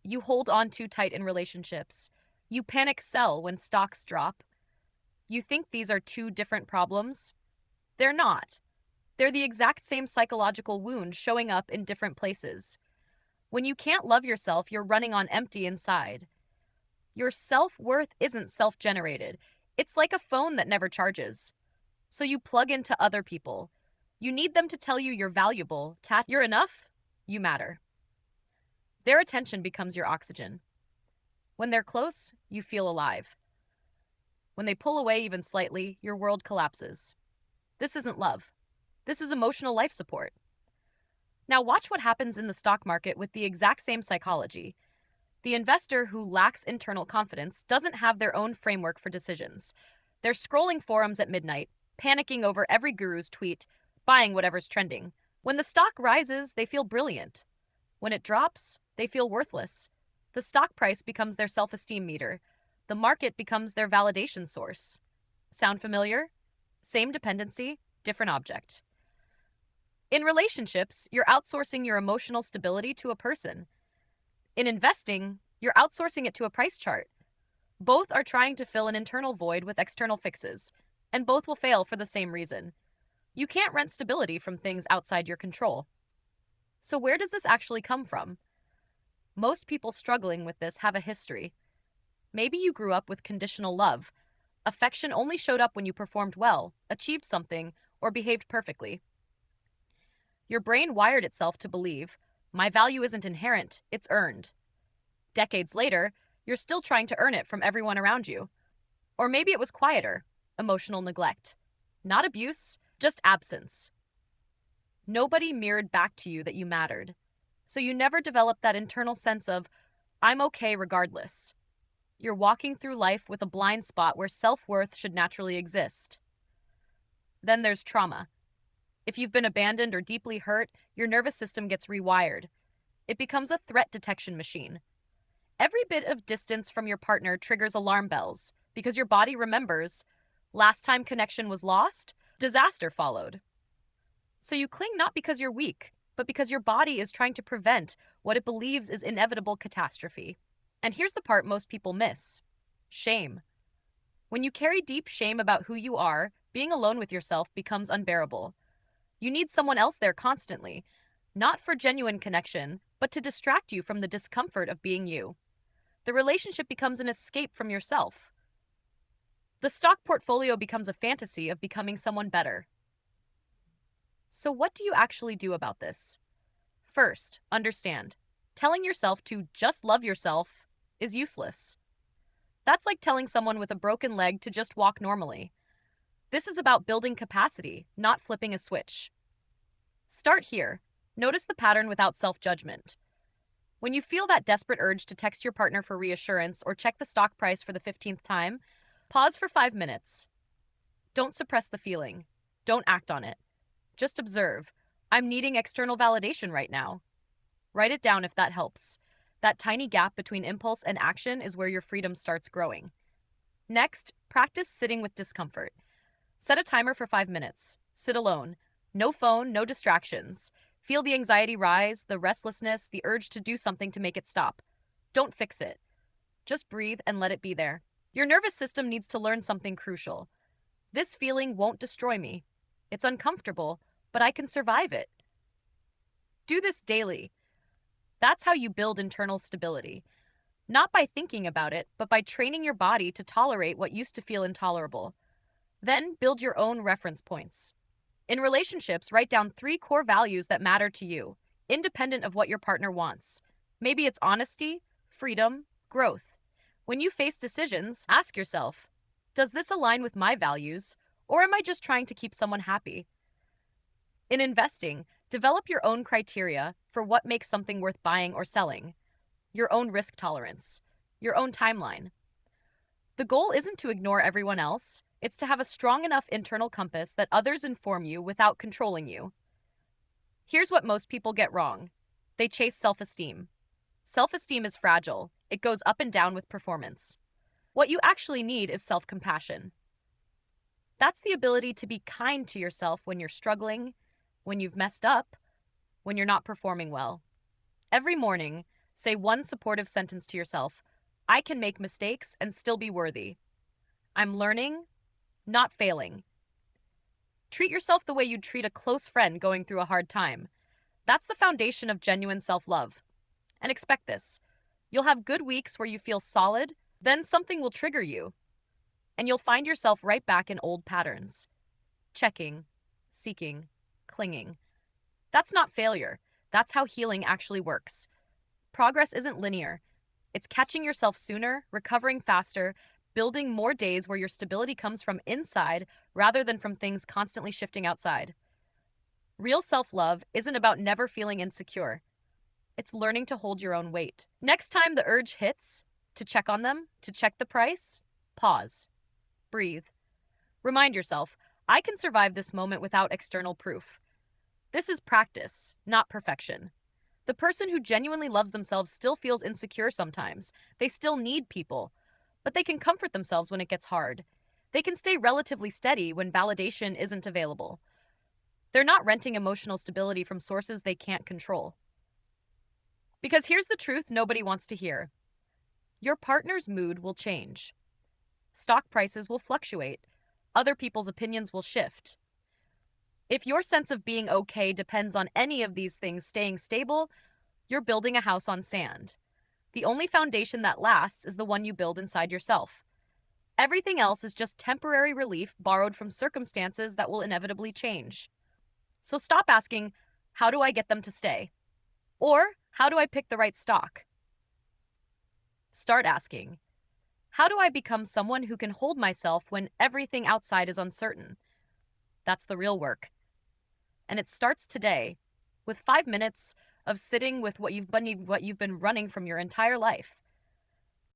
You hold on too tight in relationships. You panic sell when stocks drop. You think these are two different problems? They're not. They're the exact same psychological wound showing up in different places. When you can't love yourself, you're running on empty inside. Your self worth isn't self generated, it's like a phone that never charges. So you plug into other people. You need them to tell you you're valuable, you're enough, you matter. Their attention becomes your oxygen. When they're close, you feel alive. When they pull away even slightly, your world collapses. This isn't love. This is emotional life support. Now watch what happens in the stock market with the exact same psychology. The investor who lacks internal confidence doesn't have their own framework for decisions. They're scrolling forums at midnight, panicking over every guru's tweet, buying whatever's trending. When the stock rises, they feel brilliant. When it drops, they feel worthless. The stock price becomes their self-esteem meter. The market becomes their validation source. Sound familiar? Same dependency, different object. In relationships, you're outsourcing your emotional stability to a person. In investing, you're outsourcing it to a price chart. Both are trying to fill an internal void with external fixes, and both will fail for the same reason. You can't rent stability from things outside your control. So where does this actually come from? Most people struggling with this have a history. Maybe you grew up with conditional love. Affection only showed up when you performed well, achieved something, or behaved perfectly. Your brain wired itself to believe, my value isn't inherent, it's earned. Decades later, you're still trying to earn it from everyone around you. Or maybe it was quieter, emotional neglect. Not abuse, just absence. Nobody mirrored back to you that you mattered. So you never developed that internal sense of, I'm okay regardless. You're walking through life with a blind spot where self-worth should naturally exist. Then there's trauma. If you've been abandoned or deeply hurt, your nervous system gets rewired. It becomes a threat detection machine. Every bit of distance from your partner triggers alarm bells because your body remembers, last time connection was lost, disaster followed. So you cling not because you're weak, but because your body is trying to prevent what it believes is inevitable catastrophe. And here's the part most people miss: shame. When you carry deep shame about who you are, being alone with yourself becomes unbearable. You need someone else there constantly, not for genuine connection, but to distract you from the discomfort of being you. The relationship becomes an escape from yourself. The stock portfolio becomes a fantasy of becoming someone better. So what do you actually do about this? First, understand. Telling yourself to just love yourself is useless. That's like telling someone with a broken leg to just walk normally. This is about building capacity, not flipping a switch. Start here. Notice the pattern without self-judgment. When you feel that desperate urge to text your partner for reassurance or check the stock price for the 15th time, pause for 5 minutes. Don't suppress the feeling. Don't act on it. Just observe. I'm needing external validation right now. Write it down if that helps. That tiny gap between impulse and action is where your freedom starts growing. Next, practice sitting with discomfort. Set a timer for 5 minutes. Sit alone. No phone, no distractions. Feel the anxiety rise, the restlessness, the urge to do something to make it stop. Don't fix it. Just breathe and let it be there. Your nervous system needs to learn something crucial. This feeling won't destroy me. It's uncomfortable, but I can survive it. Do this daily. That's how you build internal stability. Not by thinking about it, but by training your body to tolerate what used to feel intolerable. Then build your own reference points. In relationships, write down 3 core values that matter to you, independent of what your partner wants. Maybe it's honesty, freedom, growth. When you face decisions, ask yourself, does this align with my values, or am I just trying to keep someone happy? In investing, develop your own criteria for what makes something worth buying or selling, your own risk tolerance, your own timeline. The goal isn't to ignore everyone else, it's to have a strong enough internal compass that others inform you without controlling you. Here's what most people get wrong. They chase self-esteem. Self-esteem is fragile. It goes up and down with performance. What you actually need is self-compassion. That's the ability to be kind to yourself when you're struggling, when you've messed up, when you're not performing well. Every morning, Say one supportive sentence to yourself. I can make mistakes and still be worthy. I'm learning, not failing. Treat yourself the way you'd treat a close friend going through a hard time. That's the foundation of genuine self love. And expect this. You'll have good weeks where you feel solid, then something will trigger you, and you'll find yourself right back in old patterns. Checking, seeking, clinging. That's not failure. That's how healing actually works. Progress isn't linear. It's catching yourself sooner, recovering faster, building more days where your stability comes from inside rather than from things constantly shifting outside. Real self love isn't about never feeling insecure. It's learning to hold your own weight. Next time the urge hits to check on them, to check the price, pause, breathe. Remind yourself, I can survive this moment without external proof. This is practice, not perfection. The person who genuinely loves themselves still feels insecure sometimes. They still need people, but they can comfort themselves when it gets hard. They can stay relatively steady when validation isn't available. They're not renting emotional stability from sources they can't control. Because here's the truth nobody wants to hear. Your partner's mood will change. Stock prices will fluctuate. Other people's opinions will shift. If your sense of being okay depends on any of these things staying stable, you're building a house on sand. The only foundation that lasts is the one you build inside yourself. Everything else is just temporary relief borrowed from circumstances that will inevitably change. So stop asking, how do I get them to stay? Or, how do I pick the right stock? Start asking, how do I become someone who can hold myself when everything outside is uncertain? That's the real work. And it starts today with 5 minutes of sitting with what you've been running from your entire life.